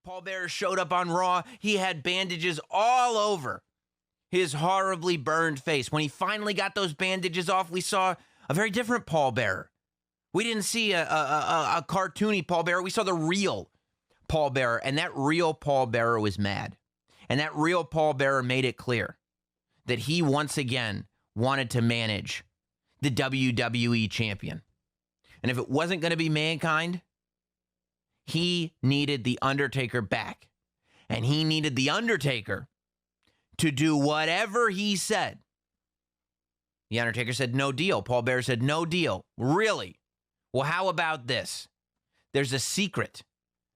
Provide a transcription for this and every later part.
Paul Bearer showed up on Raw. He had bandages all over his horribly burned face. When he finally got those bandages off, we saw a very different Paul Bearer. We didn't see a cartoony Paul Bearer. We saw the real Paul Bearer, and that real Paul Bearer was mad. And that real Paul Bearer made it clear that he once again wanted to manage the WWE champion. And if it wasn't going to be Mankind, he needed The Undertaker back. And he needed The Undertaker to do whatever he said. The Undertaker said, no deal. Paul Bearer said, no deal. Really? Well, how about this? There's a secret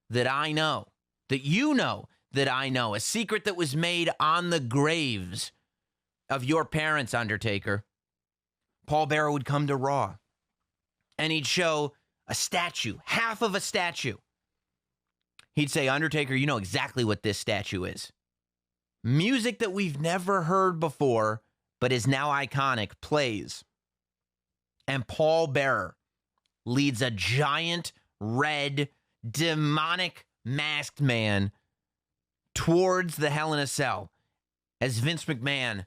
that I know, that you know that I know, a secret that was made on the graves of your parents, Undertaker. Paul Bearer would come to Raw, and he'd show a statue, half of a statue. He'd say, Undertaker, you know exactly what this statue is. Music that we've never heard before, but is now iconic, plays. And Paul Bearer leads a giant, red, demonic, masked man towards the Hell in a Cell as Vince McMahon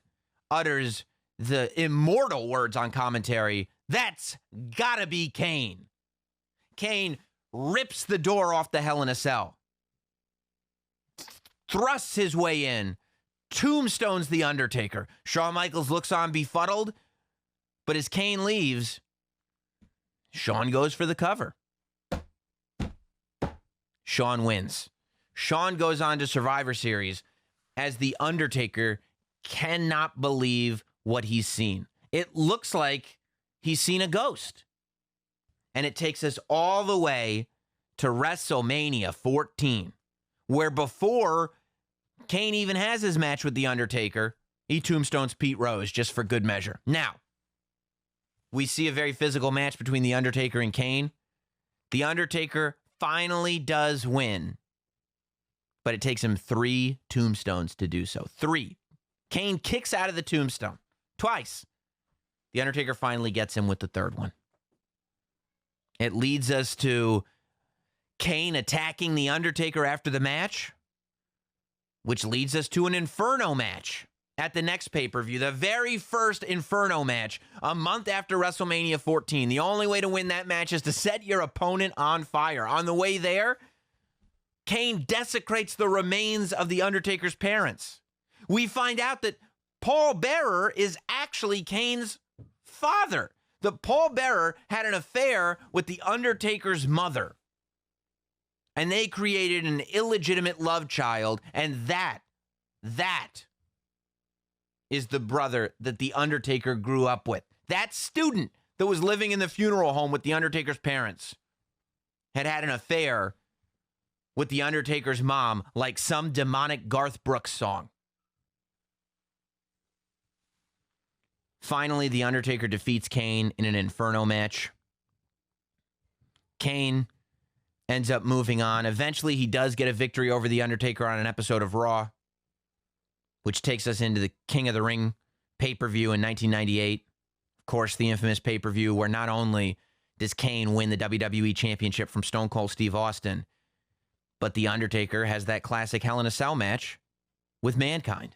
utters the immortal words on commentary, that's gotta be Kane. Kane rips the door off the Hell in a Cell, thrusts his way in, tombstones the Undertaker. Shawn Michaels looks on befuddled, but as Kane leaves, Shawn goes for the cover. Shawn wins. Shawn goes on to Survivor Series as the Undertaker cannot believe what he's seen. It looks like he's seen a ghost. And it takes us all the way to WrestleMania 14, where before Kane even has his match with The Undertaker, he tombstones Pete Rose just for good measure. Now, we see a very physical match between The Undertaker and Kane. The Undertaker finally does win, but it takes him 3 tombstones to do so. 3. Kane kicks out of the tombstone twice. The Undertaker finally gets him with the 3rd one. It leads us to Kane attacking The Undertaker after the match, which leads us to an Inferno match at the next pay-per-view, the very first Inferno match, a month after WrestleMania 14. The only way to win that match is to set your opponent on fire. On the way there, Kane desecrates the remains of The Undertaker's parents. We find out that Paul Bearer is actually Kane's father. That Paul Bearer had an affair with The Undertaker's mother. And they created an illegitimate love child, and that is the brother that The Undertaker grew up with. That student that was living in the funeral home with The Undertaker's parents had an affair with The Undertaker's mom, like some demonic Garth Brooks song. Finally, The Undertaker defeats Kane in an Inferno match. Kane ends up moving on. Eventually, he does get a victory over The Undertaker on an episode of Raw, which takes us into the King of the Ring pay-per-view in 1998. Of course, the infamous pay-per-view where not only does Kane win the WWE Championship from Stone Cold Steve Austin, but The Undertaker has that classic Hell in a Cell match with Mankind.